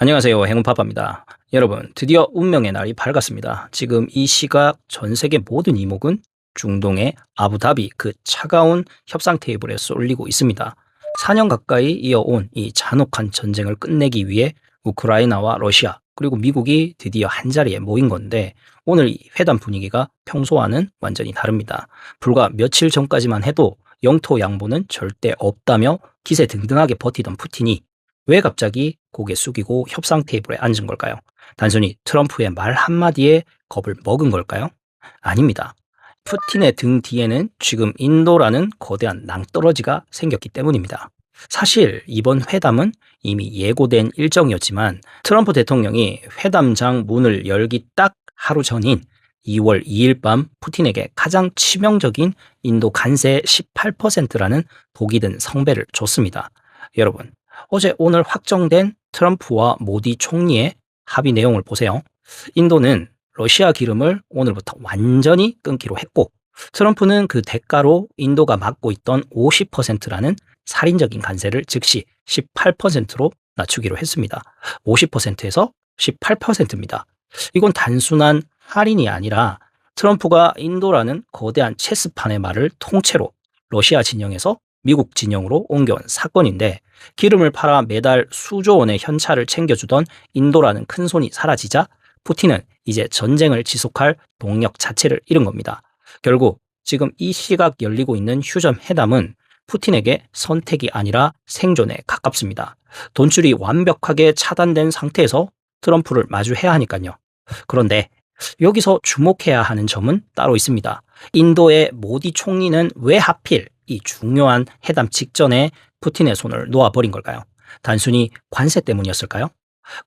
안녕하세요. 행운파파입니다. 여러분, 드디어 운명의 날이 밝았습니다. 지금 이 시각 전 세계 모든 이목은 중동의 아부다비 그 차가운 협상 테이블에 쏠리고 있습니다. 4년 가까이 이어온 이 잔혹한 전쟁을 끝내기 위해 우크라이나와 러시아 그리고 미국이 드디어 한자리에 모인 건데 오늘 이 회담 분위기가 평소와는 완전히 다릅니다. 불과 며칠 전까지만 해도 영토 양보는 절대 없다며 기세등등하게 버티던 푸틴이 왜 갑자기 고개 숙이고 협상 테이블에 앉은 걸까요? 단순히 트럼프의 말 한마디에 겁을 먹은 걸까요? 아닙니다. 푸틴의 등 뒤에는 지금 인도라는 거대한 낭떠러지가 생겼기 때문입니다. 사실 이번 회담은 이미 예고된 일정이었지만 트럼프 대통령이 회담장 문을 열기 딱 하루 전인 2월 2일 밤 푸틴에게 가장 치명적인 인도 관세 18%라는 독이 든 성배를 줬습니다. 여러분, 어제 오늘 확정된 트럼프와 모디 총리의 합의 내용을 보세요. 인도는 러시아 기름을 오늘부터 완전히 끊기로 했고 트럼프는 그 대가로 인도가 맡고 있던 50%라는 살인적인 관세를 즉시 18%로 낮추기로 했습니다. 50%에서 18%입니다. 이건 단순한 할인이 아니라 트럼프가 인도라는 거대한 체스판의 말을 통째로 러시아 진영에서 미국 진영으로 옮겨온 사건인데 기름을 팔아 매달 수조 원의 현찰을 챙겨주던 인도라는 큰손이 사라지자 푸틴은 이제 전쟁을 지속할 동력 자체를 잃은 겁니다. 결국 지금 이 시각 열리고 있는 휴전 회담은 푸틴에게 선택이 아니라 생존에 가깝습니다. 돈줄이 완벽하게 차단된 상태에서 트럼프를 마주해야 하니까요. 그런데 여기서 주목해야 하는 점은 따로 있습니다. 인도의 모디 총리는 왜 하필 이 중요한 회담 직전에 푸틴의 손을 놓아버린 걸까요? 단순히 관세 때문이었을까요?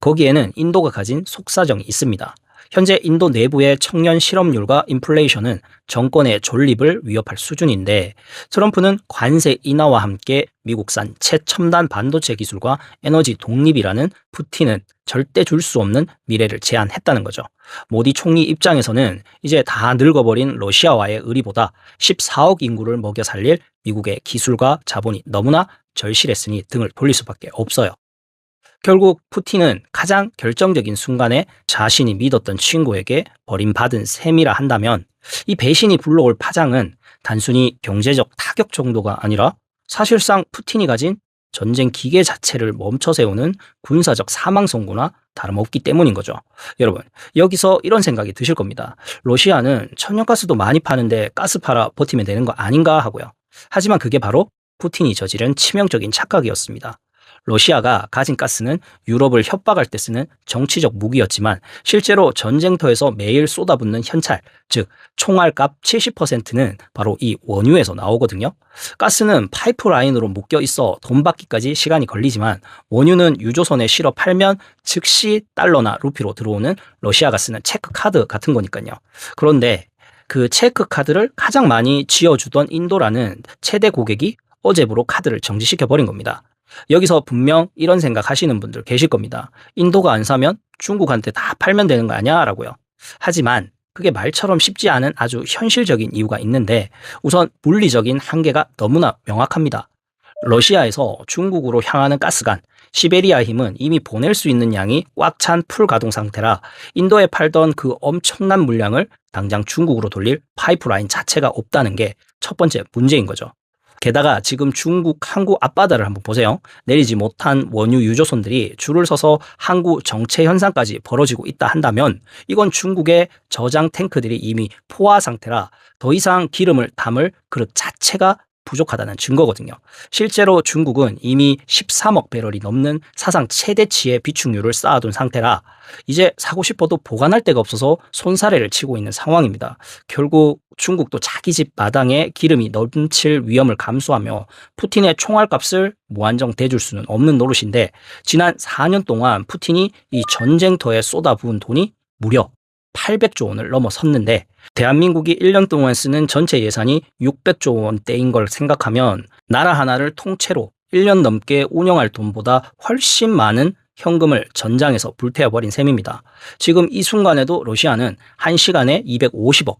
거기에는 인도가 가진 속사정이 있습니다. 현재 인도 내부의 청년 실업률과 인플레이션은 정권의 존립을 위협할 수준인데 트럼프는 관세 인하와 함께 미국산 최첨단 반도체 기술과 에너지 독립이라는 푸틴은 절대 줄 수 없는 미래를 제안했다는 거죠. 모디 총리 입장에서는 이제 다 늙어버린 러시아와의 의리보다 14억 인구를 먹여 살릴 미국의 기술과 자본이 너무나 절실했으니 등을 돌릴 수밖에 없어요. 결국 푸틴은 가장 결정적인 순간에 자신이 믿었던 친구에게 버림받은 셈이라 한다면 이 배신이 불러올 파장은 단순히 경제적 타격 정도가 아니라 사실상 푸틴이 가진 전쟁 기계 자체를 멈춰 세우는 군사적 사망 선고나 다름없기 때문인 거죠. 여러분, 여기서 이런 생각이 드실 겁니다. 러시아는 천연가스도 많이 파는데 가스 팔아 버티면 되는 거 아닌가 하고요. 하지만 그게 바로 푸틴이 저지른 치명적인 착각이었습니다. 러시아가 가진 가스는 유럽을 협박할 때 쓰는 정치적 무기였지만 실제로 전쟁터에서 매일 쏟아붓는 현찰, 즉 총알값 70%는 바로 이 원유에서 나오거든요. 가스는 파이프라인으로 묶여 있어 돈 받기까지 시간이 걸리지만 원유는 유조선에 실어 팔면 즉시 달러나 루피로 들어오는 러시아가 쓰는 체크카드 같은 거니까요. 그런데 그 체크카드를 가장 많이 지어주던 인도라는 최대 고객이 어제부로 카드를 정지시켜버린 겁니다. 여기서 분명 이런 생각 하시는 분들 계실 겁니다. 인도가 안 사면 중국한테 다 팔면 되는 거 아니야? 라고요. 하지만 그게 말처럼 쉽지 않은 아주 현실적인 이유가 있는데 우선 물리적인 한계가 너무나 명확합니다. 러시아에서 중국으로 향하는 가스관, 시베리아 힘은 이미 보낼 수 있는 양이 꽉 찬 풀 가동 상태라 인도에 팔던 그 엄청난 물량을 당장 중국으로 돌릴 파이프라인 자체가 없다는 게 첫 번째 문제인 거죠. 게다가 지금 중국 항구 앞바다를 한번 보세요. 내리지 못한 원유 유조선들이 줄을 서서 항구 정체 현상까지 벌어지고 있다 한다면 이건 중국의 저장 탱크들이 이미 포화 상태라 더 이상 기름을 담을 그릇 자체가 부족하다는 증거거든요. 실제로 중국은 이미 13억 배럴이 넘는 사상 최대치의 비축유를 쌓아둔 상태라 이제 사고 싶어도 보관할 데가 없어서 손사래를 치고 있는 상황입니다. 결국 중국도 자기 집 마당에 기름이 넘칠 위험을 감수하며 푸틴의 총알값을 무한정 대줄 수는 없는 노릇인데 지난 4년 동안 푸틴이 이 전쟁터에 쏟아부은 돈이 무려 800조 원을 넘어섰는데 대한민국이 1년 동안 쓰는 전체 예산이 600조 원대인 걸 생각하면 나라 하나를 통째로 1년 넘게 운영할 돈보다 훨씬 많은 현금을 전장에서 불태워버린 셈입니다. 지금 이 순간에도 러시아는 1시간에 250억,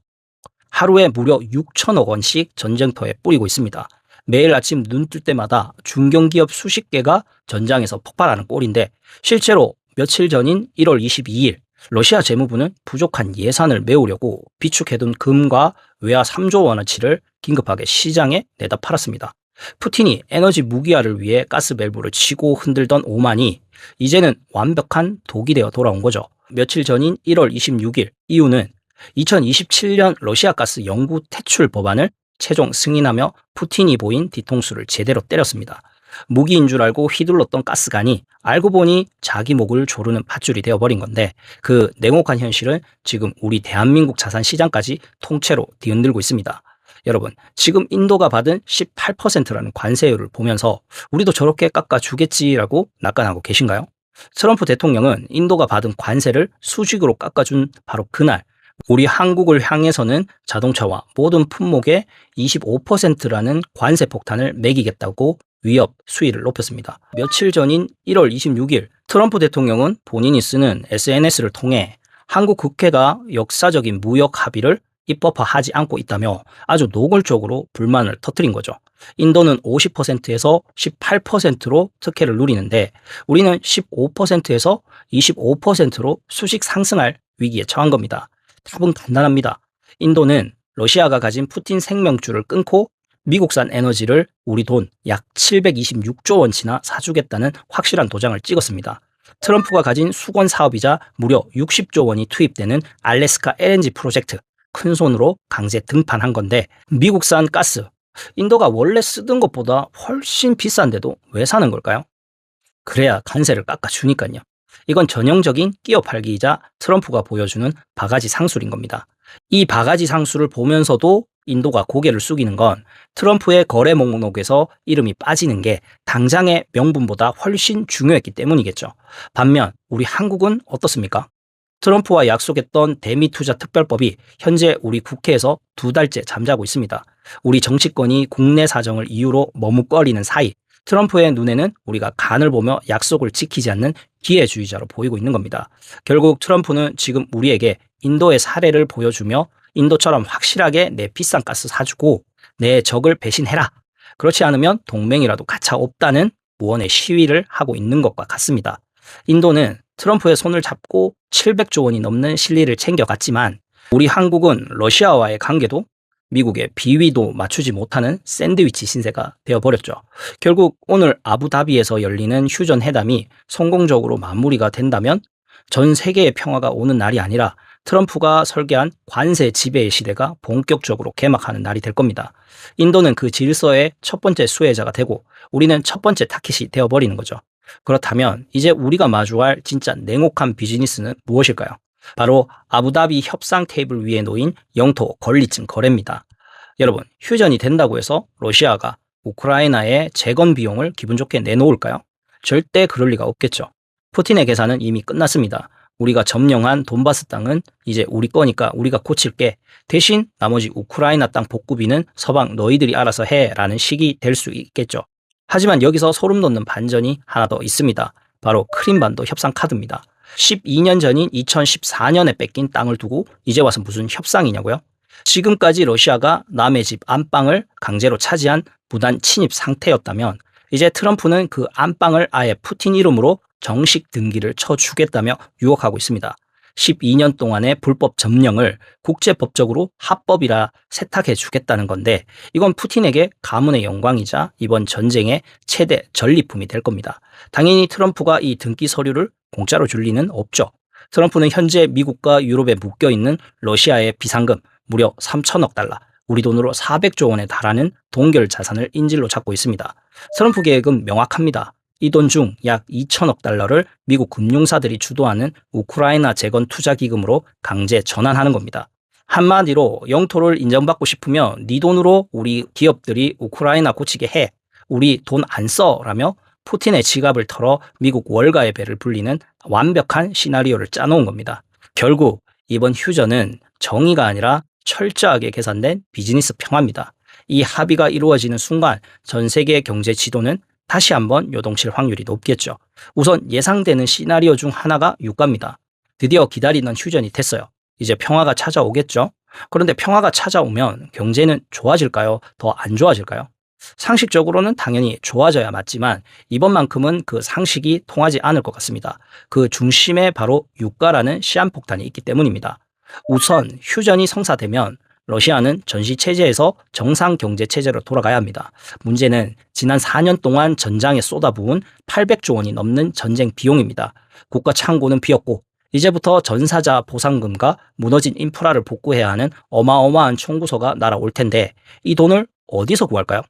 하루에 무려 6천억 원씩 전쟁터에 뿌리고 있습니다. 매일 아침 눈 뜰 때마다 중견기업 수십 개가 전장에서 폭발하는 꼴인데 실제로 며칠 전인 1월 22일 러시아 재무부는 부족한 예산을 메우려고 비축해둔 금과 외화 3조 원어치를 긴급하게 시장에 내다 팔았습니다. 푸틴이 에너지 무기화를 위해 가스 밸브를 치고 흔들던 오만이 이제는 완벽한 독이 되어 돌아온 거죠. 며칠 전인 1월 26일 이유는 2027년 러시아 가스 영구 퇴출 법안을 최종 승인하며 푸틴이 보인 뒤통수를 제대로 때렸습니다. 무기인 줄 알고 휘둘렀던 가스관이 알고 보니 자기 목을 조르는 밧줄이 되어버린 건데 그 냉혹한 현실은 지금 우리 대한민국 자산 시장까지 통째로 뒤흔들고 있습니다. 여러분, 지금 인도가 받은 18%라는 관세율을 보면서 우리도 저렇게 깎아주겠지라고 낙관하고 계신가요? 트럼프 대통령은 인도가 받은 관세를 수직으로 깎아준 바로 그날 우리 한국을 향해서는 자동차와 모든 품목에 25%라는 관세 폭탄을 매기겠다고 위협 수위를 높였습니다. 며칠 전인 1월 26일 트럼프 대통령은 본인이 쓰는 SNS를 통해 한국 국회가 역사적인 무역 합의를 입법화하지 않고 있다며 아주 노골적으로 불만을 터뜨린 거죠. 인도는 50%에서 18%로 특혜를 누리는데 우리는 15%에서 25%로 수직 상승할 위기에 처한 겁니다. 답은 간단합니다. 인도는 러시아가 가진 푸틴 생명줄을 끊고 미국산 에너지를 우리 돈 약 726조 원치나 사주겠다는 확실한 도장을 찍었습니다. 트럼프가 가진 수건 사업이자 무려 60조 원이 투입되는 알래스카 LNG 프로젝트 큰손으로 강제 등판한 건데 미국산 가스, 인도가 원래 쓰던 것보다 훨씬 비싼데도 왜 사는 걸까요? 그래야 관세를 깎아주니까요. 이건 전형적인 끼어 팔기이자 트럼프가 보여주는 바가지 상술인 겁니다. 이 바가지 상술을 보면서도 인도가 고개를 숙이는 건 트럼프의 거래 목록에서 이름이 빠지는 게 당장의 명분보다 훨씬 중요했기 때문이겠죠. 반면 우리 한국은 어떻습니까? 트럼프와 약속했던 대미투자 특별법이 현재 우리 국회에서 2달째 잠자고 있습니다. 우리 정치권이 국내 사정을 이유로 머뭇거리는 사이 트럼프의 눈에는 우리가 간을 보며 약속을 지키지 않는 기회주의자로 보이고 있는 겁니다. 결국 트럼프는 지금 우리에게 인도의 사례를 보여주며 인도처럼 확실하게 내 비싼 가스 사주고 내 적을 배신해라. 그렇지 않으면 동맹이라도 가차 없다는 무언의 시위를 하고 있는 것과 같습니다. 인도는 트럼프의 손을 잡고 700조 원이 넘는 실리를 챙겨갔지만 우리 한국은 러시아와의 관계도 미국의 비위도 맞추지 못하는 샌드위치 신세가 되어버렸죠. 결국 오늘 아부다비에서 열리는 휴전회담이 성공적으로 마무리가 된다면 전 세계의 평화가 오는 날이 아니라 트럼프가 설계한 관세 지배의 시대가 본격적으로 개막하는 날이 될 겁니다. 인도는 그 질서의 첫 번째 수혜자가 되고 우리는 첫 번째 타깃이 되어버리는 거죠. 그렇다면 이제 우리가 마주할 진짜 냉혹한 비즈니스는 무엇일까요? 바로 아부다비 협상 테이블 위에 놓인 영토 권리증 거래입니다. 여러분, 휴전이 된다고 해서 러시아가 우크라이나의 재건 비용을 기분 좋게 내놓을까요? 절대 그럴 리가 없겠죠. 푸틴의 계산은 이미 끝났습니다. 우리가 점령한 돈바스 땅은 이제 우리 거니까 우리가 고칠게. 대신 나머지 우크라이나 땅 복구비는 서방 너희들이 알아서 해 라는 식이 될 수 있겠죠. 하지만 여기서 소름 돋는 반전이 하나 더 있습니다. 바로 크림반도 협상 카드입니다. 12년 전인 2014년에 뺏긴 땅을 두고 이제 와서 무슨 협상이냐고요? 지금까지 러시아가 남의 집 안방을 강제로 차지한 무단 침입 상태였다면 이제 트럼프는 그 안방을 아예 푸틴 이름으로 정식 등기를 쳐주겠다며 유혹하고 있습니다. 12년 동안의 불법 점령을 국제법적으로 합법이라 세탁해 주겠다는 건데 이건 푸틴에게 가문의 영광이자 이번 전쟁의 최대 전리품이 될 겁니다. 당연히 트럼프가 이 등기 서류를 공짜로 줄 리는 없죠. 트럼프는 현재 미국과 유럽에 묶여있는 러시아의 비상금 무려 3천억 달러, 우리 돈으로 400조 원에 달하는 동결 자산을 인질로 잡고 있습니다. 트럼프 계획은 명확합니다. 이 돈 중 약 2천억 달러를 미국 금융사들이 주도하는 우크라이나 재건 투자 기금으로 강제 전환하는 겁니다. 한마디로 영토를 인정받고 싶으면 네 돈으로 우리 기업들이 우크라이나 고치게 해. 우리 돈 안 써. 라며 푸틴의 지갑을 털어 미국 월가의 배를 불리는 완벽한 시나리오를 짜놓은 겁니다. 결국 이번 휴전은 정의가 아니라 철저하게 계산된 비즈니스 평화입니다. 이 합의가 이루어지는 순간 전 세계의 경제 지도는 다시 한번 요동칠 확률이 높겠죠. 우선 예상되는 시나리오 중 하나가 유가입니다. 드디어 기다리던 휴전이 됐어요. 이제 평화가 찾아오겠죠. 그런데 평화가 찾아오면 경제는 좋아질까요? 더 안 좋아질까요? 상식적으로는 당연히 좋아져야 맞지만 이번만큼은 그 상식이 통하지 않을 것 같습니다. 그 중심에 바로 유가라는 시한폭탄이 있기 때문입니다. 우선 휴전이 성사되면 러시아는 전시체제에서 정상 경제체제로 돌아가야 합니다. 문제는 지난 4년 동안 전장에 쏟아부은 800조 원이 넘는 전쟁 비용입니다. 국가 창고는 비었고 이제부터 전사자 보상금과 무너진 인프라를 복구해야 하는 어마어마한 총구서가 날아올 텐데 이 돈을 어디서 구할까요?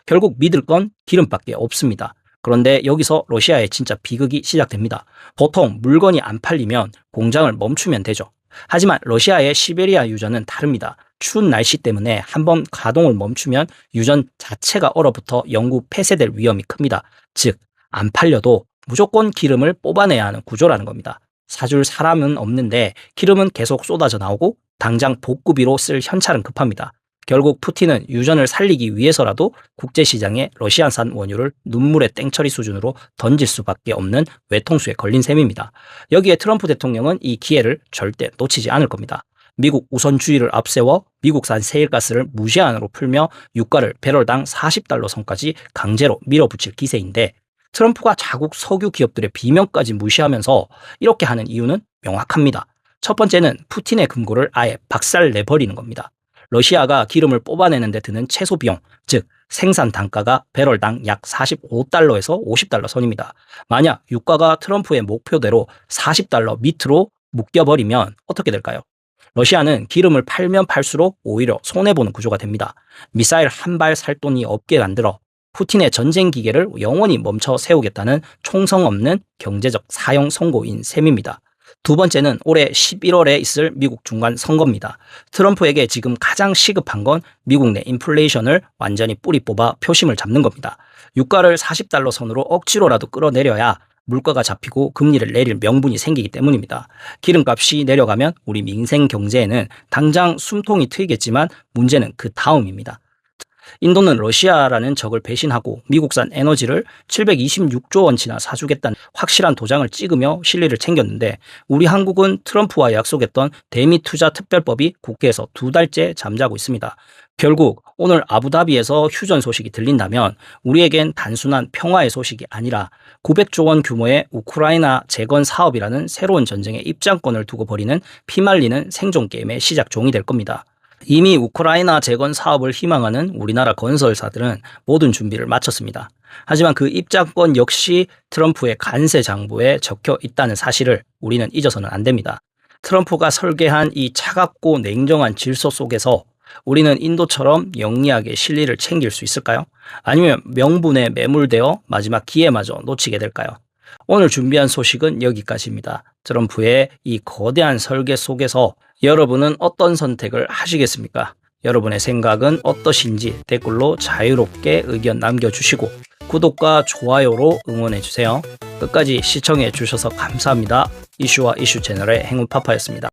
결국 믿을 건 기름밖에 없습니다. 그런데 여기서 러시아의 진짜 비극이 시작됩니다. 보통 물건이 안 팔리면 공장을 멈추면 되죠. 하지만 러시아의 시베리아 유전은 다릅니다. 추운 날씨 때문에 한번 가동을 멈추면 유전 자체가 얼어붙어 영구 폐쇄될 위험이 큽니다. 즉, 안 팔려도 무조건 기름을 뽑아내야 하는 구조라는 겁니다. 사줄 사람은 없는데 기름은 계속 쏟아져 나오고 당장 복구비로 쓸 현찰은 급합니다. 결국 푸틴은 유전을 살리기 위해서라도 국제시장에 러시아산 원유를 눈물의 땡처리 수준으로 던질 수밖에 없는 외통수에 걸린 셈입니다. 여기에 트럼프 대통령은 이 기회를 절대 놓치지 않을 겁니다. 미국 우선주의를 앞세워 미국산 세일가스를 무제한으로 풀며 유가를 배럴당 40달러 선까지 강제로 밀어붙일 기세인데 트럼프가 자국 석유 기업들의 비명까지 무시하면서 이렇게 하는 이유는 명확합니다. 첫 번째는 푸틴의 금고를 아예 박살내버리는 겁니다. 러시아가 기름을 뽑아내는 데 드는 최소 비용, 즉 생산 단가가 배럴당 약 45달러에서 50달러 선입니다. 만약 유가가 트럼프의 목표대로 40달러 밑으로 묶여버리면 어떻게 될까요? 러시아는 기름을 팔면 팔수록 오히려 손해보는 구조가 됩니다. 미사일 한 발 살 돈이 없게 만들어 푸틴의 전쟁 기계를 영원히 멈춰 세우겠다는 총성 없는 경제적 사형 선고인 셈입니다. 두 번째는 올해 11월에 있을 미국 중간 선거입니다. 트럼프에게 지금 가장 시급한 건 미국 내 인플레이션을 완전히 뿌리 뽑아 표심을 잡는 겁니다. 유가를 40달러 선으로 억지로라도 끌어내려야 물가가 잡히고 금리를 내릴 명분이 생기기 때문입니다. 기름값이 내려가면 우리 민생 경제에는 당장 숨통이 트이겠지만 문제는 그 다음입니다. 인도는 러시아라는 적을 배신하고 미국산 에너지를 726조 원치나 사주겠다는 확실한 도장을 찍으며 실리를 챙겼는데 우리 한국은 트럼프와 약속했던 대미 투자 특별법이 국회에서 2달째 잠자고 있습니다. 결국 오늘 아부다비에서 휴전 소식이 들린다면 우리에겐 단순한 평화의 소식이 아니라 900조 원 규모의 우크라이나 재건 사업이라는 새로운 전쟁의 입장권을 두고 벌이는 피말리는 생존 게임의 시작종이 될 겁니다. 이미 우크라이나 재건 사업을 희망하는 우리나라 건설사들은 모든 준비를 마쳤습니다. 하지만 그 입장권 역시 트럼프의 간세 장부에 적혀 있다는 사실을 우리는 잊어서는 안 됩니다. 트럼프가 설계한 이 차갑고 냉정한 질서 속에서 우리는 인도처럼 영리하게 실리를 챙길 수 있을까요? 아니면 명분에 매몰되어 마지막 기회마저 놓치게 될까요? 오늘 준비한 소식은 여기까지입니다. 트럼프의 이 거대한 설계 속에서 여러분은 어떤 선택을 하시겠습니까? 여러분의 생각은 어떠신지 댓글로 자유롭게 의견 남겨주시고 구독과 좋아요로 응원해주세요. 끝까지 시청해 주셔서 감사합니다. 이슈와 이슈 채널의 행운파파였습니다.